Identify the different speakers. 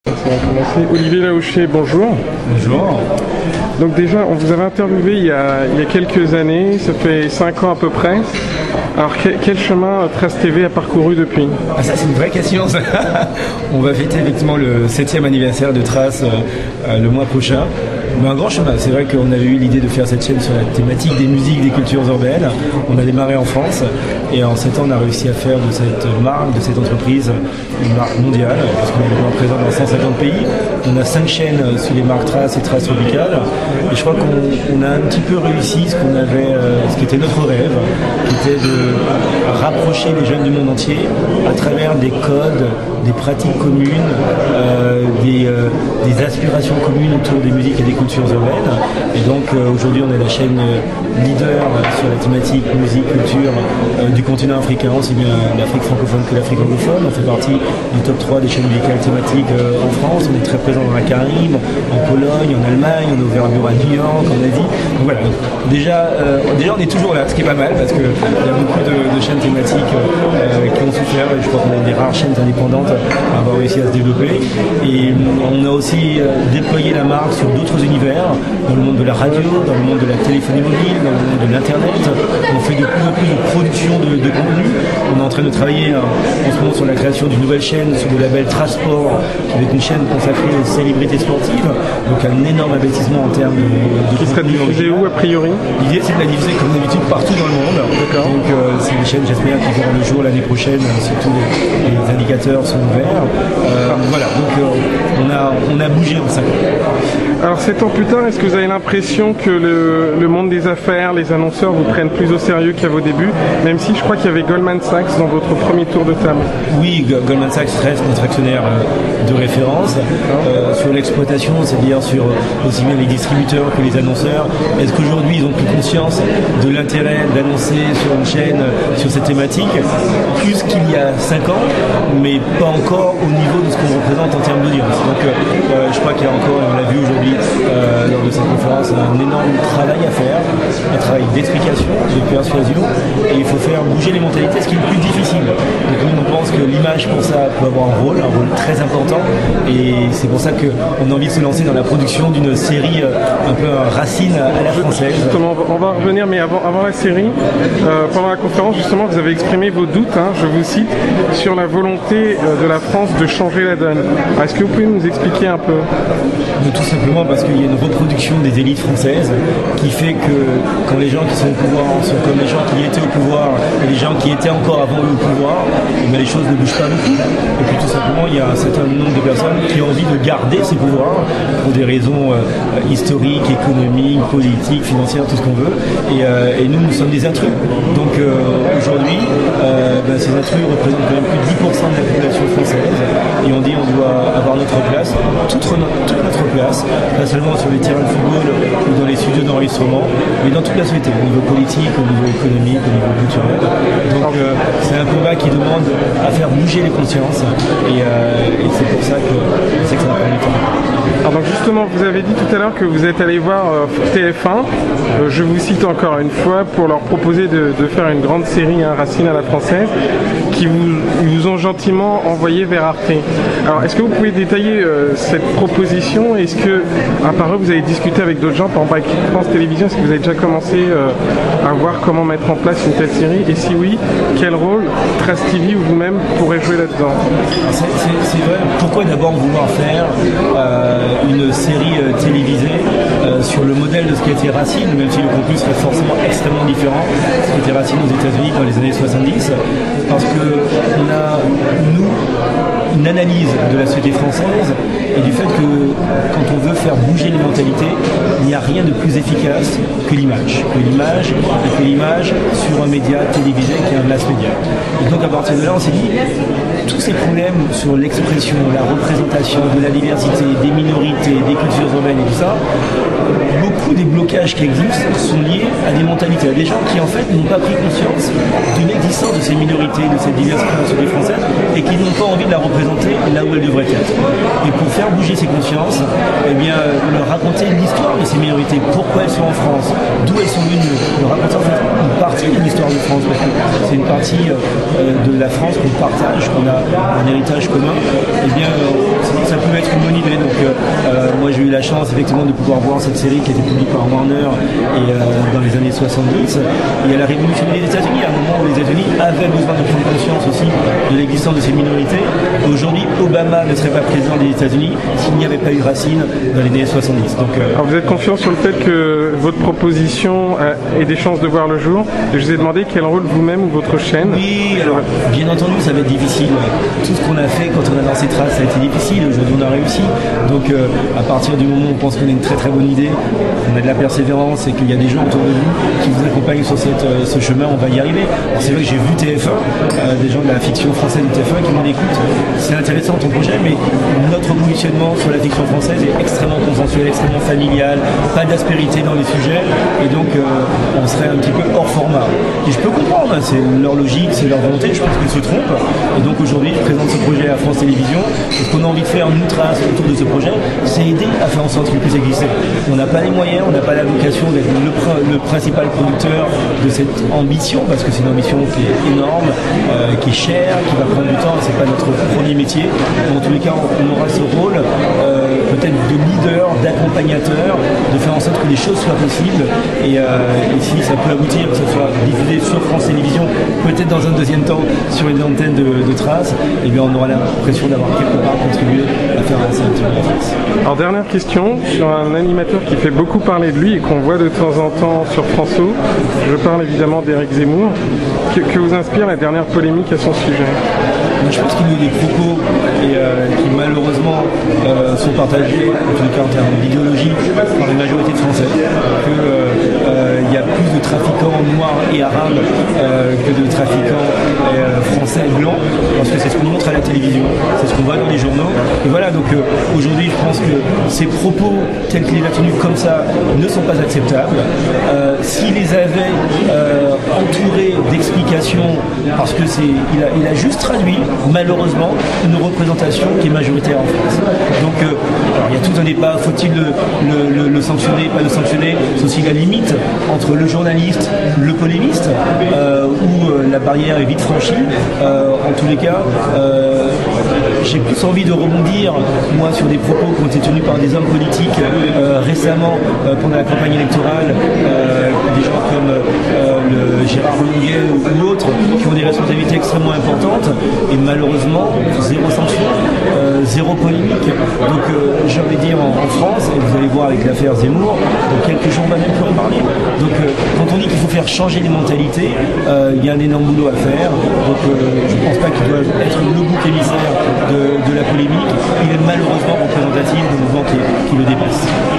Speaker 1: On va commencer. Olivier Laouché, bonjour.
Speaker 2: Bonjour.
Speaker 1: Donc déjà, on vous avait interviewé il y a quelques années, ça fait 5 ans à peu près. Alors quel chemin Trace TV a parcouru depuis?
Speaker 2: Ah, ça c'est une vraie question ça. On va fêter effectivement le 7e anniversaire de Trace le mois prochain. Mais un grand chemin, c'est vrai qu'on avait eu l'idée de faire cette chaîne sur la thématique des musiques, des cultures urbaines. On a démarré en France et en 7 ans on a réussi à faire de cette marque, de cette entreprise, une marque mondiale, parce qu'on est maintenant présent dans 150 pays. On a 5 chaînes sous les marques Trace et Trace Tropicale. Et je crois qu'on a un petit peu réussi ce qui était notre rêve, qui était de rapprocher les jeunes du monde entier à travers des codes, des pratiques communes, des aspirations communes autour des musiques et des cultures urbaines. Et donc aujourd'hui on est la chaîne leader sur la thématique musique, culture du continent africain, aussi bien l'Afrique francophone que l'Afrique anglophone. On fait partie du top 3 des chaînes musicales thématiques en France. On est très présent dans la Caraïbe, en Pologne, en Allemagne, on est ouvert à New York, en Asie. Donc voilà, déjà on est toujours là, ce qui est pas mal parce qu'il y a beaucoup de chaînes thématiques qui ont souffert, et je crois qu'on est des rares chaînes indépendantes à avoir réussi à se développer. Et on a aussi déployé la marque sur d'autres univers, dans le monde de la radio, dans le monde de la téléphonie mobile, dans le monde de l'internet. On fait de plus en plus de production de contenu. On est en train de travailler en ce moment sur la création d'une nouvelle chaîne sur le label Trasport, qui va être une chaîne consacrée aux célébrités sportives, donc un énorme investissement en termes de
Speaker 1: qui serait diffusée où a priori?
Speaker 2: L'idée c'est de la diffuser comme d'habitude partout dans le monde. Donc c'est une chaîne, j'espère, qui verra le jour l'année prochaine, si tous les indicateurs sont ouverts. Voilà, donc on a bougé en 5 ans.
Speaker 1: Alors 7 ans plus tard, est-ce que vous avez l'impression que le monde des affaires, les annonceurs vous prennent plus au sérieux qu'à vos débuts, même si je crois qu'il y avait Goldman Sachs dans votre premier tour de table?
Speaker 2: Oui, Goldman Sachs reste notre actionnaire de référence sur l'exploitation, c'est-à-dire sur aussi bien les distributeurs que les annonceurs. Est-ce qu'aujourd'hui ils ont pris conscience de l'intérêt d'annoncer sur une chaîne sur cette thématique plus qu'il y a 5 ans, mais pas encore au niveau de ce qu'on représente en termes d'audience. Donc je crois qu'il y a encore, on l'a vu aujourd'hui lors de cette conférence, un énorme travail à faire, un travail d'explication, de persuasion, et il faut faire bouger les mentalités, ce qui est le plus difficile. Donc nous on pense que l'image pour ça peut avoir un rôle très important, et c'est pour ça qu'on a envie de se lancer dans la production d'une série un peu Racine à la française.
Speaker 1: Justement, on va revenir, mais avant la série, pendant la conférence justement vous avez exprimé vos doutes, je vous cite, sur la volonté de la France de changer la donne. Est-ce que vous pouvez nous expliquer un peu?
Speaker 2: Tout simplement parce qu'il y a une reproduction des élites françaises qui fait que quand les gens qui sont au pouvoir sont comme les gens qui étaient au pouvoir et les gens qui étaient encore avant eux au pouvoir, les choses ne bougent pas beaucoup. Et puis tout simplement il y a un certain nombre de personnes qui ont envie de garder ces pouvoirs pour des raisons historiques, économiques, politiques, financières, tout ce qu'on veut. Et nous sommes des intrus. Donc aujourd'hui, ces intrus représentent quand même plus de 10% de la population française. Et on dit on doit avoir notre place, toute notre place, pas seulement sur les terrains de football ou dans les studios d'enregistrement, mais dans toute la société, au niveau politique, au niveau économique, au niveau culturel. Donc c'est un combat qui demande à faire bouger les consciences, et c'est pour ça que je sais que ça va prendre du temps.
Speaker 1: Alors donc justement, vous avez dit tout à l'heure que vous êtes allé voir TF1, je vous cite encore une fois, pour leur proposer de faire une grande série, Racine à la française, qui vous ont gentiment envoyé vers Arte. Alors est-ce que vous pouvez détailler cette proposition? Est-ce que, à part eux, vous avez discuté avec d'autres gens, par exemple avec France Télévisions? Est-ce que vous avez déjà commencé à voir comment mettre en place une telle série? Et si oui, quel rôle Trace TV ou vous-même pourrez jouer là-dedans?
Speaker 2: C'est vrai. Pourquoi d'abord vouloir faire une série télévisée sur le modèle de ce qui a été Racine, même si le contenu serait forcément extrêmement différent de ce qui était Racine aux États-Unis dans les années 70, parce qu'on a, nous, une analyse de la société française et du fait que quand on veut faire bouger les mentalités, il n'y a rien de plus efficace que l'image. Que l'image sur un média télévisé qui est un mass média. Et donc à partir de là, on s'est dit, tous ces problèmes sur l'expression, la représentation de la diversité, des minorités, des cultures urbaines et tout ça, beaucoup des blocages qui existent sont liés à des mentalités, à des gens qui en fait n'ont pas pris conscience de l'existence de ces minorités, de cette diversité de la société française et qui n'ont pas envie de la représenter. représentée là où elle devrait être. Et pour faire bouger ces consciences, eh bien, leur raconter l'histoire de ces minorités, pourquoi elles sont en France, d'où elles sont venues, leur raconter en fait une partie de l'histoire de France, parce que c'est une partie de la France qu'on partage, qu'on a un héritage commun, eh bien, ça peut être une bonne idée. Donc, moi, j'ai eu la chance effectivement de pouvoir voir cette série qui a été publiée par Warner et dans les années 70. Et elle a révolutionné les États-Unis à un moment où les États-Unis avaient besoin de prendre conscience aussi de l'existence de ces minorités. Aujourd'hui, Obama ne serait pas président des États-Unis s'il n'y avait pas eu Racine dans les années 70. Donc,
Speaker 1: alors vous êtes confiant sur le fait que votre proposition ait des chances de voir le jour? Je vous ai demandé quel rôle vous-même ou votre chaîne?
Speaker 2: Oui, alors bien entendu ça va être difficile. Tout ce qu'on a fait quand on a lancé Trace, ça a été difficile. Aujourd'hui on a réussi. Donc à partir du moment où on pense qu'on a une très très bonne idée, on a de la persévérance et qu'il y a des gens autour de nous qui vous accompagnent sur ce chemin, on va y arriver. Alors c'est vrai que j'ai vu TF1, des gens de la fiction française de TF1 qui m'ont dit écoute, c'est intéressant ton projet, mais notre positionnement sur la fiction française est extrêmement consensuel, extrêmement familial, pas d'aspérité dans les sujets, et donc on serait un petit peu hors format. Et je peux comprendre, hein, c'est leur logique, c'est leur volonté, je pense qu'ils se trompent. Et donc aujourd'hui, je présente ce projet à France Télévisions. Et ce qu'on a envie de faire, nous, Trace, autour de ce projet, c'est aider à faire en sorte qu'il puisse exister. On n'a pas les moyens, on n'a pas la vocation d'être le principal producteur de cette ambition, parce que c'est une ambition qui est énorme, qui est chère, qui va prendre du temps, c'est pas notre premier métier. En tous les cas, on aura ce rôle peut-être de leader, d'accompagnateur, de faire en sorte que les choses soient possibles. Et si ça peut aboutir, que ce soit diffusé sur France Télévisions, peut-être dans un deuxième temps sur une antenne de Trace, et bien on aura l'impression d'avoir quelque part contribué à faire avancer un petit peu la Trace.
Speaker 1: Alors dernière question, sur un animateur qui fait beaucoup parler de lui et qu'on voit de temps en temps sur François, je parle évidemment d'Éric Zemmour. Que vous inspire la dernière polémique à son sujet?
Speaker 2: Je pense qu'il y a eu des propos qui malheureusement sont partagés, en tout cas en termes d'idéologie, par la majorité de Français. Il y a plus de trafiquants noirs et arabes que de trafiquants français blancs, parce que c'est ce qu'on montre à la télévision, c'est ce qu'on voit dans les journaux. Et voilà, donc aujourd'hui, je pense que ces propos tels qu'il est tenu comme ça ne sont pas acceptables. S'il les avait entourés d'explications, parce que il a juste traduit malheureusement une représentation qui est majoritaire en France. Donc il y a tout un débat, faut-il le sanctionner, pas le sanctionner, c'est aussi la limite entre le journaliste, le polémiste, où la barrière est vite franchie. En tous les cas, j'ai plus envie de rebondir, moi, sur des propos qui ont été tenus par des hommes politiques récemment pendant la campagne électorale, des gens comme Gérard Longuet ou autres, qui ont des responsabilités extrêmement importantes, et malheureusement, zéro sanction, zéro polémique. Donc j'ai envie de dire en France, et vous allez voir avec l'affaire Zemmour, dans quelques jours on va même plus en parler. Donc quand on dit qu'il faut faire changer les mentalités, il y a un énorme boulot à faire. Donc je ne pense pas qu'il doit être le bouc émissaire de la polémique. Il est malheureusement représentatif du mouvement qui le dépasse.